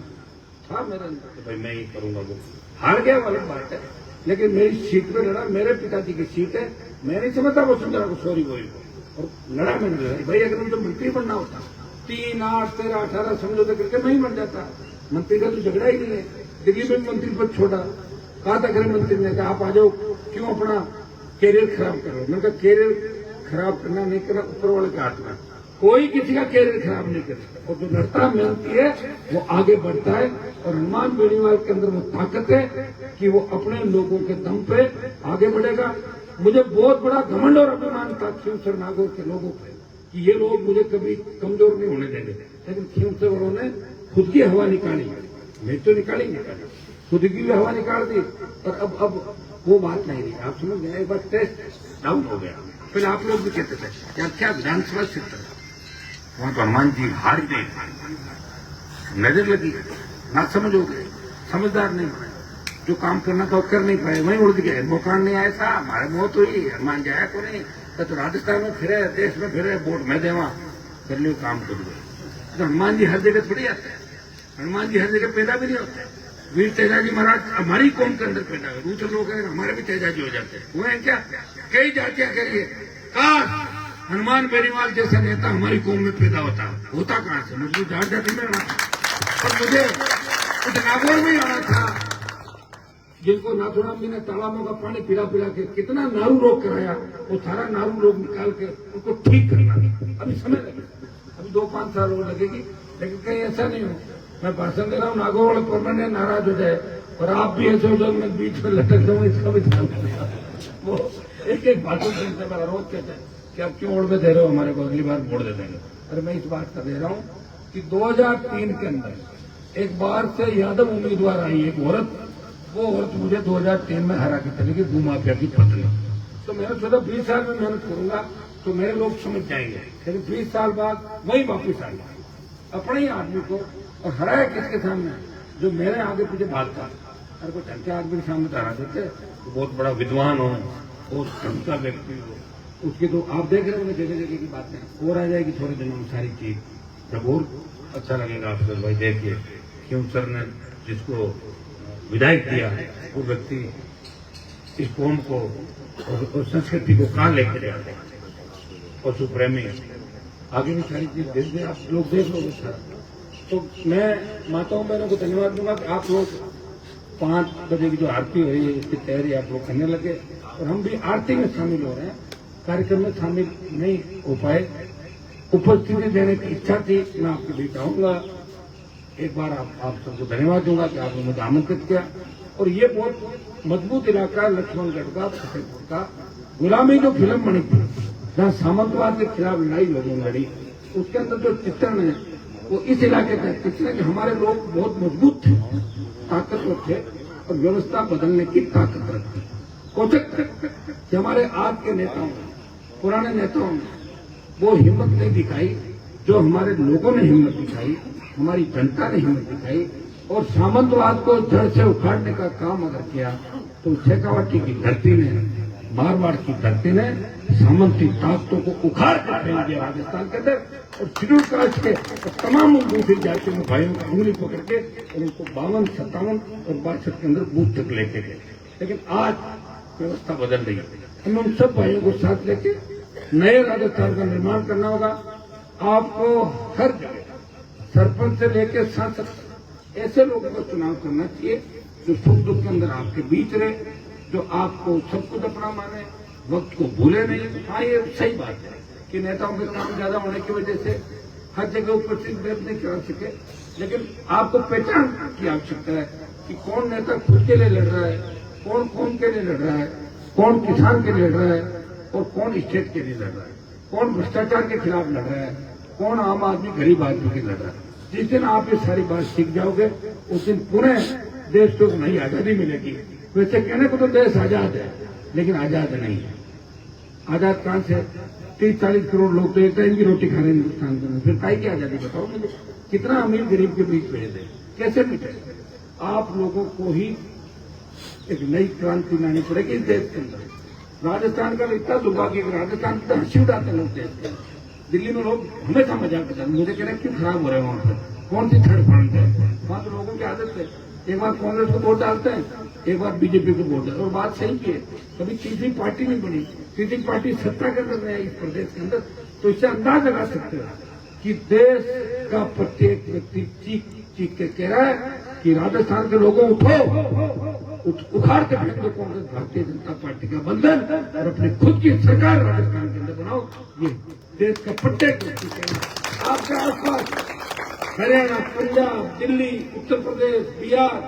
था मेरा, तो भाई मैं ही करूंगा। वो हार गया वाली बात है, लेकिन मेरी सीट पे लड़ा, मेरे पिताजी की सीट है, मैं नहीं समझता वसुंधरा को सॉरी बोल को, और लड़ा मैंने लड़ाई। भाई अगर मुझे मंत्री बनना होता 3, 8, 13, 18 समझौते करके मैं ही बन जाता। मंत्री का तो झगड़ा ही नहीं है। दिल्ली में मंत्री पद छोड़ा, कहा था गृह मंत्री ने कहा आप आ जाओ, क्यों अपना कैरियर खराब कर रहे हो? मैंने कहा कैरियर खराब करना नहीं करना ऊपर वाले के हाथ में, कोई किसी का कैरियर खराब नहीं कर सकता। और जो लड़ता मेहनती है वो आगे बढ़ता है। और हनुमान बेनीवाल के अंदर वो ताकत है कि वो अपने लोगों के दम पे आगे बढ़ेगा। मुझे बहुत बड़ा घमंड और अभिमान था खींवसर नागौर के लोगों पे कि ये लोग मुझे कभी कमजोर नहीं होने देंगे, लेकिन खींवसर वालों ने खुद की हवा निकाली, मैं तो निकाली, खुद की भी हवा निकाल दी। और अब वो बात नहीं रही, आप समझ गए, एक बार टेस्ट डाउन हो गया। फिर आप लोग भी कहते थे यार क्या विधानसभा क्षेत्र वहां तो हनुमान जी हार गए, नजर लगी, ना समझ हो गए, समझदार नहीं बने, जो काम करना था वो कर नहीं पाए, वहीं उड़ गए। मौका नहीं आया था, हमारे मौत हुई, हनुमान जाया को नहीं तो राजस्थान में फिरे, देश में फिरे, वोट में देवा कर लियो, काम कर लो। तो हनुमान जी हर जगह थोड़ी आते हैं, हनुमान जी हर जगह पैदा भी नहीं होते। वीर तेजाजी महाराज हमारी कौम के अंदर पैदा हुए, दूसरे लोग हैं हमारे भी तेजाजी हो जाते हैं, हुए हैं क्या? कई जातियां करिए, काश हनुमान बेनीवाल जैसा नेता हमारी कौम में पैदा होता कहां से? मुझे जाट जाति में आना था, और मुझे कुछ नागौर में आना था, जिनको नाथुराम जी ने तालाबों का पानी पिला पिला के कितना नारू रोग कराया, वो सारा नारू रोग निकाल के उनको ठीक करना अभी समय लगेगा, अभी 2-5 साल और लगेगी। लेकिन कहीं ऐसा नहीं हो मैं भाषण दे रहा हूँ नागौर वाले परमानेंट नाराज हो जाए और आप भी ऐसे हो जाओ मैं बीच में लटक जाऊँ, इसका भी ध्यान रखना। वो एक भाषण सुनते मेरा रोज कहते हैं कि आप क्यों ओढ़ में दे रहे हो हमारे को, अगली बार वोट दे देंगे। अरे मैं इस बात का दे रहा हूँ कि 2003 के अंदर एक बार से यादव उम्मीदवार आई एक औरत, वो औरत मुझे 2003 में हरा के चली गई, भूमाफिया की पत्नी। तो मैंने सोचा 20 साल में मेहनत करूंगा तो मेरे लोग समझ जाएंगे, लेकिन 20 साल बाद वही वापिस आ गया अपने ही आदमी को, और हराया किसके सामने? जो मेरे आगे पीछे भागता। अरे कोई ढंग के आदमी के सामने हरा देते, तो बहुत बड़ा विद्वान हो, बहुत ढंग का व्यक्ति हो, उसकी तो आप देख रहे हो जगह जगह की बातें और आ जाएगी थोड़े दिनों में सारी चीज, जब और अच्छा लगेगा आपको। भाई देखिए क्यों सर ने जिसको विधायक दिया वो व्यक्ति इस कौम को और संस्कृति को कहाँ लेके जाते हैं, पशु प्रेमी आगे भी सारी चीज देख दे, आप लोग देख लोगे सारा। तो मैं माताओं बहनों को धन्यवाद दूंगा कि आप लोग 5 बजे की जो आरती हो रही है इसकी तैयारी आप लोग करने लगे, और हम भी आरती में शामिल हो रहे हैं, कार्यक्रम में शामिल नहीं हो पाए, उपस्थिति देने की इच्छा थी, मैं आपके बीच आऊंगा। एक बार आप सबको धन्यवाद दूंगा कि आपने मुझे आमंत्रित किया। और ये बहुत मजबूत इलाका है लक्ष्मणगढ़ का, फतेहपुर का। गुलामी जो फिल्म बनी थी जहाँ सामंतवाद के खिलाफ लड़ाई लोगों ने लड़ी, उसके अंदर जो चित्रण है वो इस इलाके का चित्रण कि हमारे लोग बहुत मजबूत थे, ताकतवर थे और व्यवस्था बदलने की ताकत रखते। कोचक कि हमारे आज के नेताओं ने, पुराने नेताओं ने वो हिम्मत नहीं दिखाई जो हमारे लोगों ने हिम्मत दिखाई, हमारी जनता ने हिम्मत दिखाई, और सामंतवाद को जड़ से उखाड़ने का काम अगर किया तो शेखावटी की धरती ने, मारवाड़ की धरती ने सामंती ताकतों को उखाड़ कर फेंक दिया राजस्थान के अंदर, और शेड्यूल कास्ट के और तमाम दूसरी जातियों में भाइयों की उंगली पकड़ के और उनको 52, 57 और 62 के अंदर बूथ तक लेके गए। लेकिन आज व्यवस्था बदल रही है, हमें उन सब भाइयों को साथ लेके नए राजस्थान का निर्माण करना होगा। आपको हर जगह सरपंच से लेकर सांसद ऐसे लोगों का चुनाव करना चाहिए जो सुख दुख के अंदर आपके बीच रहे, जो आपको सब कुछ अपना माने, वक्त को भूले नहीं। हाँ ये सही बात है कि नेताओं के काम ज्यादा होने की वजह से हर जगह उपस्थित नहीं कर सके, लेकिन आपको पहचान की आवश्यकता है कि कौन नेता खुद के लिए लड़ रहा है, कौन कौम के लिए लड़ रहा है, कौन किसान के लिए लड़ रहा है और कौन स्टेट के लिए लड़ रहा है, कौन भ्रष्टाचार के खिलाफ लड़ रहा है, कौन आम आदमी गरीब आदमी के लड़ रहा है। जिस दिन आप ये सारी बात सीख जाओगे उस दिन पूरे देश को नई आजादी मिलेगी। वैसे कहने को तो देश आजाद है, लेकिन आजाद नहीं है। आजाद कहां से? 30-40 करोड़ लोग तो एक टाइम की रोटी खा रहे हैं हिंदुस्तान के अंदर, फिर काहे की आजादी बताओ मुझे? कितना अमीर गरीब के बीच भेद है, कैसे मिटे? आप लोगों को ही एक नई क्रांति लानी पड़ेगी इस देश के अंदर। राजस्थान का इतना दुर्भाग्य, राजस्थान का हंसी उड़ाते लोग देश के। दिल्ली में लोग हमेशा मजाक करते हैं, मुझे कह रहे हैं क्यों खराब हो रहे हैं वहां पर, कौन सी थर्ड फ्रंट है वहां? तो लोगों की आदत है, एक बार कांग्रेस को वोट डालते हैं, एक बार बीजेपी को वोट डालते हैं। और बात सही की है, कभी तीसरी पार्टी नहीं बनी, तीसरी पार्टी सत्ता के अंदर है इस प्रदेश के अंदर। तो इससे अंदाज लगा सकते हो कि देश का प्रत्येक व्यक्ति चीख चीख के कह रहा है कि राजस्थान के लोगों उठो, उखाड़ के फेंक दो कांग्रेस भारतीय जनता पार्टी का बंधन और अपनी खुद की सरकार राजस्थान के अंदर बनाओ। ये देश का प्रत्येक व्यक्ति कह रहा है। आपके आसपास हरियाणा, पंजाब, दिल्ली, उत्तर प्रदेश, बिहार,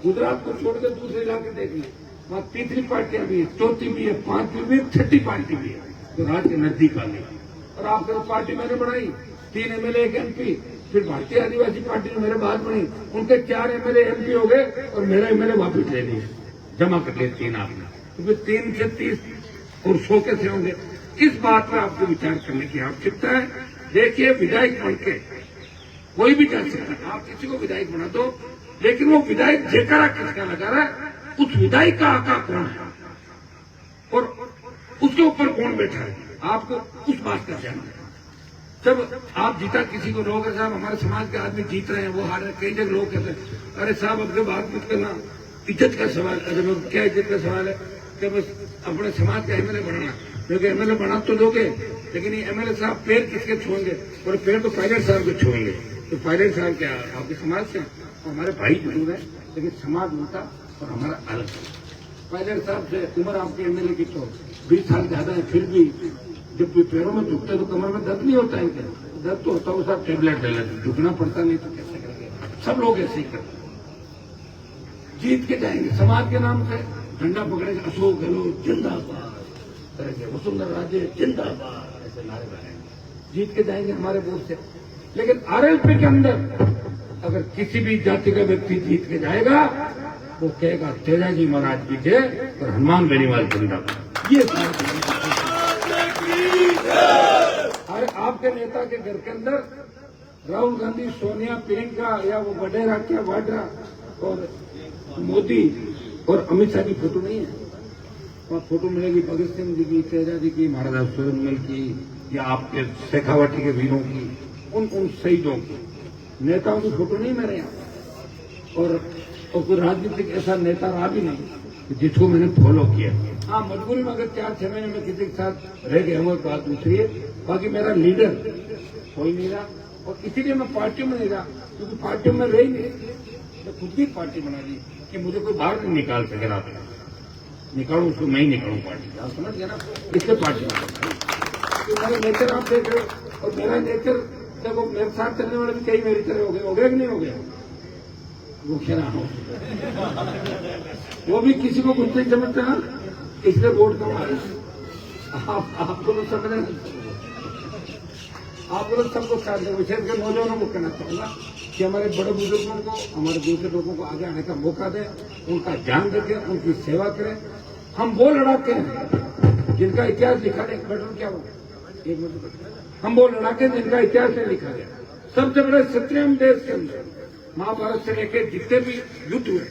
गुजरात को छोड़कर दूसरे इलाके देख लें, वहां तीसरी पार्टियां भी है, चौथी भी है, पांचवी भी है, छठी पार्टी भी है, तो राज्य के नजदीक आ गई। और आपके पार्टी मैंने बनाई, 3 एमएलए, 1 एमपी, फिर भारतीय आदिवासी पार्टी ने मेरे बाद बनी, उनके 4 एमएलए एमपी हो गए और मेरा एमएलए वापिस ले लिए, जमा कर लिए 3 आपने, तो फिर 3 से 30 और 100 कैसे होंगे? इस बात पर आपको विचार करने की आवश्यकता है। देखिए, विधायक बन के कोई भी जा सकता है, आप किसी को विधायक बना दो, लेकिन वो विधायक जयकारा किसका लगा रहा है, उस विधायक का आका कौन है और उसके ऊपर कौन बैठा है, आपको उस बात का ध्यान रखना। जब आप जीता किसी को लोग साहब हमारे समाज के आदमी जीत रहे हैं, वो हार रहे, कई जगह लोग कहते हैं अरे साहब अपने बात मत करना, इज्जत का सवाल। अरे क्या इज्जत का सवाल है कि बस अपने समाज का एमएलए बनाना, क्योंकि एमएलए बना तो दोगे, लेकिन ये एमएलए साहब पैर किसके छुएंगे? और पैर तो पायलट साहब के छुएंगे। तो पायलट साहब क्या आपके समाज से? हमारे भाई जरूर है, लेकिन समाज उनका और हमारा अलग है। पायलट साहब से उम्र आपके एमएलए की तो 20 साल ज्यादा है, फिर भी जब पैरों में झुकते तो कमर में दर्द नहीं होता है क्या? दर्द तो होता है, साहब टेबलेट ले लेते, झुकना पड़ता नहीं तो कैसे करेंगे? सब लोग ऐसे ही करते, जीत के जाएंगे समाज के नाम से, झंडा पकड़ेंगे, अशोक गहलोत जिंदाबाद करेंगे, वसुंधरा राजे जिंदाबाद, ऐसे नारे लगाएंगे, जीत के जाएंगे हमारे वोट से। लेकिन आरएलपी के अंदर अगर किसी भी जाति का व्यक्ति जीत के जाएगा, वो कहेगा तेजाजी महाराज की जय और हनुमान बेनीवाल जिंदाबाद। ये अरे आपके नेता के घर के अंदर राहुल गांधी, सोनिया, प्रियंका या वो वडेरा क्या वाड्रा और मोदी और अमित शाह की फोटो नहीं है? वहाँ फोटो मिलेगी भगत सिंह जी की, तेजाजी की, महाराजा सुरेंद्र की, या आपके शेखावटी के वीरों की, उन शहीदों की, नेताओं की फोटो नहीं मेरे यहाँ। और कोई राजनीतिक ऐसा नेता रहा भी नहीं जिसको मैंने फॉलो किया। हाँ, मजबूरी में अगर 4-6 महीने में किसी के साथ रह गए वो बात दूसरी है, बाकी मेरा लीडर कोई नहीं रहा। और इसीलिए मैं पार्टी में नहीं रहा, क्योंकि पार्टी में रही नहीं, मैं खुद की पार्टी बना दी कि मुझे कोई बाहर नहीं निकाल सके। रात में निकालू उसको, मैं ही निकालू पार्टी, आप समझ गए ना? इससे पार्टी तो मेरा नेचर आप देख रहे हो, और मेरा नेचर देखो, मेरे साथ चलने वाले भी कई मेरी तरह हो गए कि नहीं हो गया? वो खेला हो, वो भी किसी को कुछ नहीं समझता ना, इसलिए वोट कम आए। आपको तो समझ नहीं, आप लोग सबको साथ दें। विशेषकर नौजवानों को कहना चाहूंगा कि हमारे बड़े बुजुर्गों को, हमारे दूसरे लोगों को आगे आने का मौका दें, उनका ध्यान रखें, उनकी सेवा करें। हम वो लड़ाके हैं जिनका इतिहास लिखा है, बटन क्या हो, एक मिनट, हम वो लड़ाके जिनका इतिहास है लिखा गया। सबसे बड़े क्षत्रिय देश के अंदर महाभारत से लेकर जितने भी युद्ध हुए,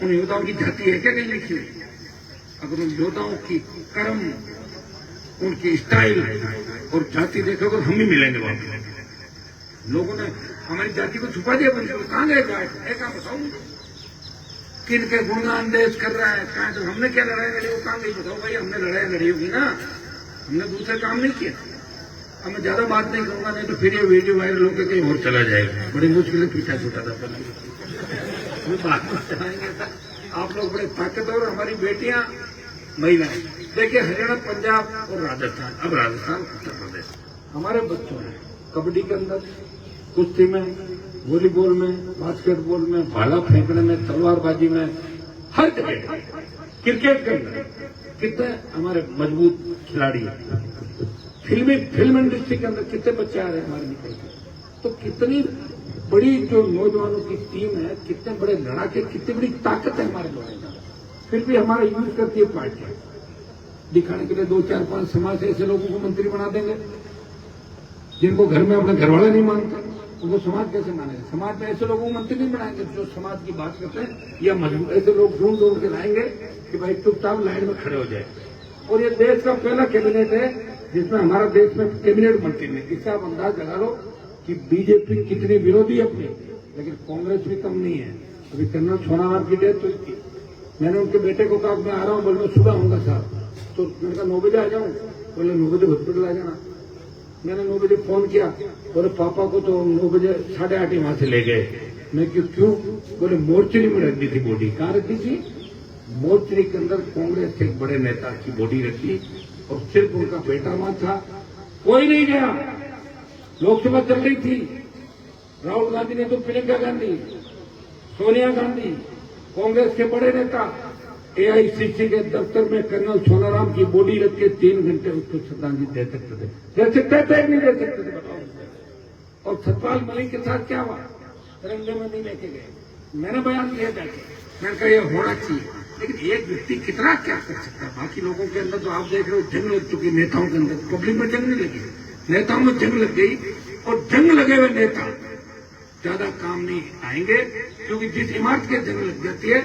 उन योद्धाओं की जाति है क्या नहीं लिखी हुई? अगर उन योद्धाओं की कर्म, उनकी स्टाइल और जाति देखोगे, हम ही मिलेंगे वहां। लोगों ने हमारी जाति को छुपा दिया, बंद कहां गए गाय? कहां बताओ, किन के गुणगान देश कर रहा है, कहां? तो हमने क्या लड़ाई लड़ी, वो कहां गई बताओ भाई? हमने लड़ाई लड़ी होगी ना, हमने दूसरे काम नहीं किया। अब मैं ज्यादा बात नहीं करूंगा, नहीं तो फिर ये वीडियो वायरल होकर कहीं और चला जाएगा। बड़ी मुश्किल पीछा छूटा था बात चलाएंगे। आप लोग बड़े ताकतवर, हमारी बेटियां, महिलाएं। देखिए, हरियाणा, पंजाब और राजस्थान, अब राजस्थान, उत्तर प्रदेश, हमारे बच्चों ने कबड्डी के अंदर, कुश्ती में, वॉलीबॉल में, बास्केटबॉल में, भाला फेंकने में, तलवारबाजी में, हर जगह, क्रिकेट के अंदर कितने हमारे मजबूत खिलाड़ी हैं। फिल्म इंडस्ट्री के अंदर कितने बच्चे आ रहे हैं हमारे निकल के। तो कितनी बड़ी जो नौजवानों की टीम है, कितने बड़े लड़ाके, कितनी बड़ी ताकत है हमारे लोगों का। फिर भी हमारा यूज करती है पार्टियां दिखाने के लिए 2, 4, 5 समाज से ऐसे लोगों को मंत्री बना देंगे जिनको घर में अपने घरवाले नहीं मानते, उनको समाज कैसे मानेंगे? समाज में ऐसे लोगों को मंत्री नहीं बनाएंगे जो समाज की बात करते हैं, या मजबूर ऐसे लोग ढूंढ ढूंढ के लाएंगे कि भाई चुपचाप लाइन में खड़े हो जाए। और ये देश का पहला कैबिनेट है जिसमें हमारा देश में कैबिनेट मंत्री ने, इसका आप अंदाज लगा लो कि बीजेपी कितनी विरोधी है अपनी, लेकिन कांग्रेस भी कम नहीं है। अभी कर्नल सोनाराम की डेथ हुई थी, मैंने उनके बेटे को कहा मैं आ रहा हूँ, बोले मैं सुबह आऊंगा साहब, तो मैंने कहा 9 बजे आ जाऊँ, बोले 9 बजे हॉस्पिटल आ जाना। मैंने 9 बजे फोन किया, बोले पापा को तो 9 बजे 8:30 वहां से ले गए। मैं क्यों? बोले मोर्चरी में रख दी थी बॉडी। कहाँ रखी थी? मोर्चरी के अंदर कांग्रेस के एक बड़े नेता की बॉडी रखी और सिर्फ उनका बेटा वहां था, कोई नहीं गया। लोकसभा चल रही थी, राहुल गांधी ने तो प्रियंका गांधी, सोनिया गांधी, कांग्रेस के बड़े नेता एआईसीसी के दफ्तर में कर्नल सोनाराम की बॉडी रख के 3 घंटे उसको श्रद्धांजलि दे सकते थे, नहीं दे सकते थे, बताओ। और सतपाल मलिक के साथ क्या हुआ? तिरंगे में नहीं लेके गए। मैंने बयान दिया जाके, मैंने कहा यह होना चाहिए, लेकिन एक व्यक्ति कितना क्या कर सकता है? बाकी लोगों के अंदर तो आप देख रहे हो जंग लग चुकी, नेताओं के अंदर। पब्लिक में जंग नहीं लगी, नेताओं में जंग लग गई। और जंग लगे हुए नेता ज्यादा काम नहीं आएंगे, क्योंकि जिस इमारत के जंग लग जाती है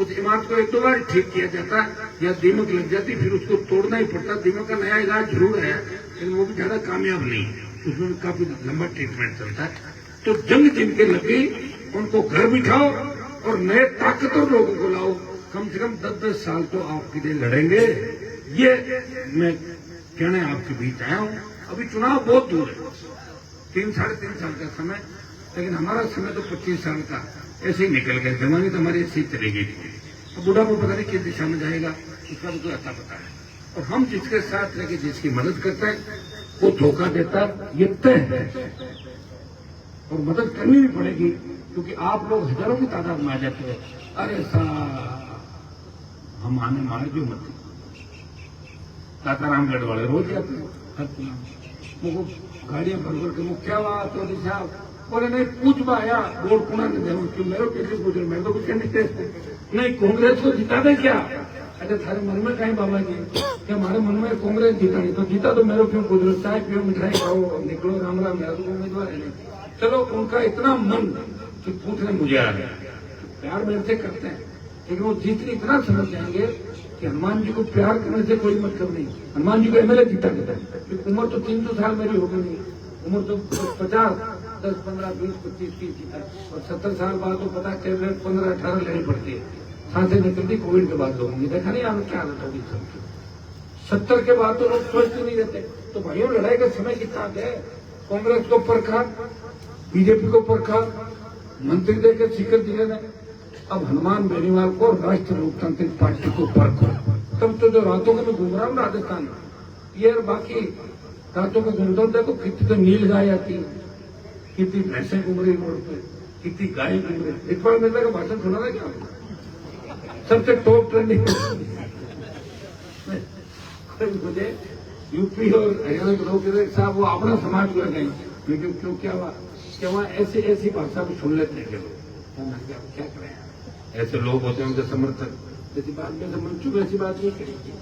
उस इमारत को 1-2 बार ठीक किया जाता है, या दीमक लग जाती फिर उसको तोड़ना ही पड़ता। दीमक का नया इलाज जरूर है, लेकिन वो भी ज्यादा कामयाब नहीं है, उसमें काफी लंबा ट्रीटमेंट चलता है। तो जंग जिनके लग गई उनको घर बिठाओ और नए ताकतवर लोगों को लाओ, कम से कम 10-10 साल तो आपके लिए लड़ेंगे। ये मैं कहने आपके बीच आया हूं। अभी चुनाव बहुत दूर है, 3-3.5 साल का समय, लेकिन हमारा समय तो 25 साल का ऐसे ही निकल गया। जवानी तो हमारी ऐसे ही चली गई थी। अब बुढ़ापा पता नहीं किस दिशा में जाएगा, उसका भी कोई अता पता है। और हम जिसके साथ रह जिसकी मदद करते हैं वो धोखा देता ये तय है, और मदद करनी भी पड़ेगी, क्योंकि आप लोग हजारों की तादाद में आ जाते हैं। अरे साहब हम आने मार जो मत, काकारामगढ़ वाले रोज जाते हैं, वो गाड़ियां भर के मुख्या बात तो साहब बोले नहीं पूछ पाया वोट पुना नहीं दे, क्यों मेरे कैसे पूछ रहे? मैं तो कुछ कहने नहीं, कांग्रेस को जिता दे क्या? अच्छा थारे मन में कहीं बाबा जी क्या हमारे मन में कांग्रेस जीता नहीं तो जीता तो मेरे क्यों पूछ रहे? चाय पियो, मिठाई खाओ, निकलो, राम राम, मेरा तो उम्मीदवार है नहीं। चलो उनका इतना मन कि पूछने मुझे आ गया, प्यार मेरे से करते हैं, लेकिन वो जीतने इतना समझ जाएंगे कि हनुमान जी को प्यार करने से कोई मतलब नहीं। हनुमान जी को एमएलए जीता देता है, उम्र तो 300 साल मेरी हो गई, उम्र तो 50, 10, 15, 20, 25, 30 जीता, और 70 साल बाद तो पता कैबिनेट 15-18 लेनी पड़ती है, सांसें निकलती कोविड के बाद लोगों की, देखा नहीं आपने क्या हालत होगी सबकी। 70 के बाद तो लोग सोचते नहीं रहते। तो भाइयों लड़ाई का समय कितना है? कांग्रेस को परखा, बीजेपी को परखा, मंत्री देकर सीकर दिए ने, अब हनुमान बेनीवाल को राष्ट्रीय लोकतांत्रिक पार्टी को परखो। तब तो जो रातों में घूम रहा हूँ राजस्थान में, ये और बाकी रातों में घूमता हूँ, देखो कितनी तो नील गाय आती है, कितनी भैंसें घूम रही रोड पे, कितनी गाय घूम रही। इकबाल मिर्जा का भाषण सुना था क्या? सबसे टॉप ट्रेंडिंग मुझे यूपी और हरियाणा के लोग कहते साहब वो अपना समाज को गए, लेकिन क्यों क्या हुआ कि वहाँ ऐसी भाषा को सुन लेते हैं लोग, क्या करें? ऐसे लोग होते हैं उनके समर्थक, जैसी बात में मंचू में ऐसी बात नहीं करेंगे।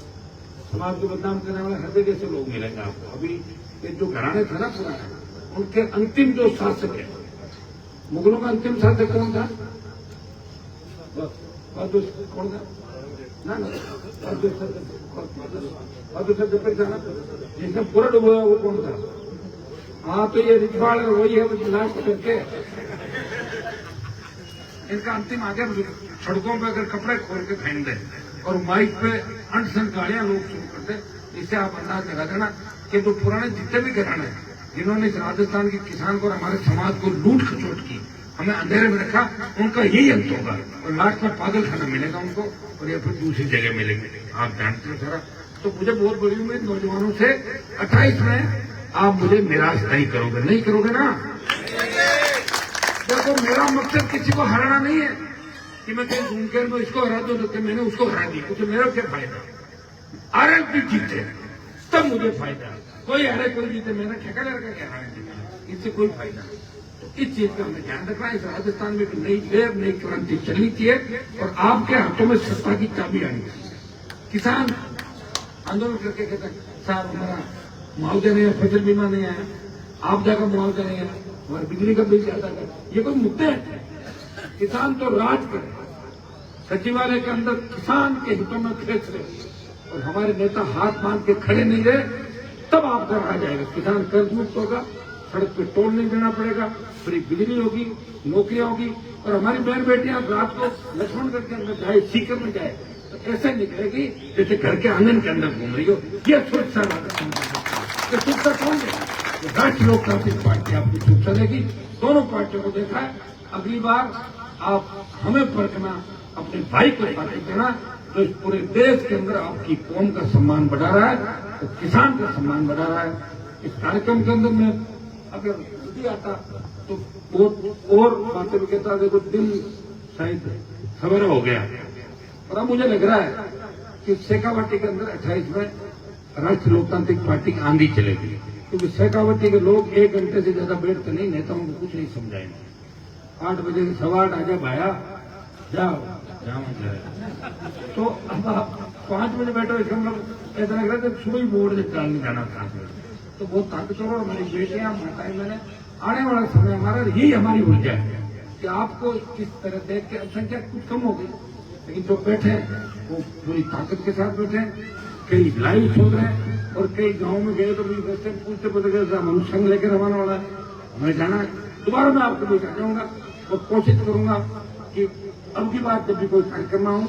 समाज को बदनाम करने वाले हर जगह से लोग मिलेंगे आपको। अभी ये जो घराने थे ना पुराने, उनके अंतिम जो शासक है, मुगलों का अंतिम शासक कौन था? कौन था? ना जिसने पूरा डुबोया वो कौन था? हाँ तो ये रिजवाड़ वही है लास्ट करके इनका अंतिम आ गया। सड़कों पे अगर कपड़े खोल के फेंक दे और माइक पे अनशन गाड़ियां लोग शुरू कर दे, इससे आप अंदाज लगा देना कि जो पुराने जितने भी घराने जिन्होंने इस राजस्थान के किसान को और हमारे समाज को लूट खचोट की, हमें अंधेरे में रखा, उनका यही अंत होगा और लास्ट में पागल खाना मिलेगा उनको, और या फिर दूसरी जगह मिलेंगे। आप जानते हो सारा। तो मुझे बहुत बड़ी उम्मीद नौजवानों से, 28 में आप मुझे निराश नहीं करोगे, नहीं करोगे ना? देखो मेरा मकसद किसी को हराना नहीं है कि मैं कहीं घूम कर मैं इसको हरा दूं तो मैंने उसको हरा दिया, तो मेरा क्या फायदा? आरएलपी जीते तब मुझे फायदा, कोई हरे कोई जीते, मैंने ठेका लड़का क्या हारे, इससे कोई फायदा नहीं। तो इस चीज का हमें ध्यान रखना है। इस राजस्थान में एक नई लहर, नई क्रांति चलनी चाहिए और आपके हाथों में सत्ता की चाबी आनी चाहिए। किसान आंदोलन करके कहते हैं साहब हमारा मुआवजा नहीं है, फसल बीमा नहीं है, आपदा का मुआवजा नहीं है, हमारी बिजली का बिल ज्यादा है। ये कोई मुद्दे हैं? किसान तो राज करे, सचिवालय के अंदर किसान के हितों में फैसले और हमारे नेता हाथ बांध के खड़े नहीं रहे, तब आपका आ जाएगा। किसान कर्ज मुक्त होगा, सड़क पे टोल नहीं देना पड़ेगा, फ्री बिजली होगी, नौकरियां होगी और हमारी बहन बेटियां रात को लक्ष्मणगढ़ के अंदर जाए, सीकर में जाए तो ऐसे निकलेगी जैसे घर के आंगन के अंदर घूम रही हो। ये सुरक्षा सुरक्षा कौन देगा? राष्ट्रीय लोकतांत्रिक पार्टी आपकी सुरक्षा देगी। दोनों पार्टियों को देखा है, अगली बार आप हमें परखना, अपने भाई को पार्टी देना, तो इस पूरे देश के अंदर आपकी कौम का सम्मान बढ़ा रहा है, तो किसान का सम्मान बढ़ा रहा है। इस कार्यक्रम के अंदर में अगर जल्दी आता तो और बातें भी कहता, देखो दिन शायद सवेरा हो गया और अब मुझे लग रहा है कि शेखावाटी के अंदर 28 में राष्ट्रीय लोकतांत्रिक पार्टी की आंधी चलेगी, क्योंकि शेखावाटी के लोग 1 घंटे से ज्यादा बैठते नहीं, नेताओं को कुछ नहीं समझाएंगे। 8 बजे से 8:15 आजा भाया जाओ तो अब आप 5 बजे बैठो, इसका मतलब ऐसा लग रहा है सुबह ही बोर्ड से डालने जाना था। तो बहुत ताकतवर और हमारी बेटियां माताएं, मैंने आने वाला समय हमारा यही हमारी ऊर्जा है कि आपको किस तरह देख के संख्या कुछ कम हो गई, लेकिन जो बैठे वो पूरी ताकत के साथ बैठे, कई लाइव सुन रहे हैं और कई गाँव में गए तो भी पूछते पता हम संघ लेकर रवाना वाला है, हमें जाना है। दोबारा मैं आपको बीच आ जाऊंगा और कोशिश करूंगा कि अब की बात जब भी कोई कार्यक्रम आऊं,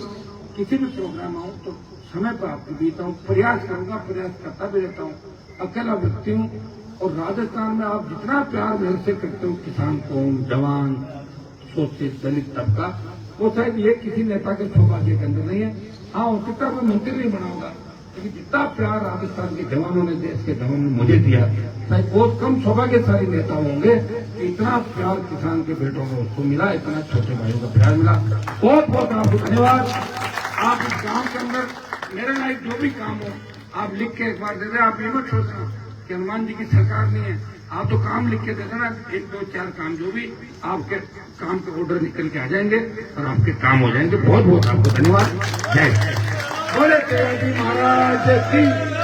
किसी भी प्रोग्राम आऊं तो समय पर आपके बीच आऊं, प्रयास करूंगा, प्रयास करता भी रहता हूं। अकेला व्यक्ति हूं और राजस्थान में आप जितना प्यार मेरे से करते हो, किसान कौम, जवान, शोषित, दलित तबका, वो शायद ये किसी नेता के सौभाग्य के अंदर नहीं है। हाँ, हो सकता कोई मंत्री नहीं बना होगा, लेकिन जितना प्यार राजस्थान के जवानों ने, देश के जवानों ने मुझे दिया, शायद बहुत कम सौभाग्यशाली नेता होंगे कि इतना प्यार किसान के बेटों को उसको मिला, इतना छोटे भाइयों का प्यार मिला। बहुत बहुत आपको धन्यवाद। आप इस गांव के अंदर मेरे लायक जो भी काम हो आप लिख के एक बार दे दें। आप ये मत सोचना कि हनुमान जी की सरकार नहीं है, आप तो काम लिख के दे देना, 1, 2, 4 काम जो भी आपके काम के ऑर्डर निकल के आ जाएंगे और आपके काम हो जाएंगे। बहुत बहुत आपको धन्यवाद। जय बोले महाराज की।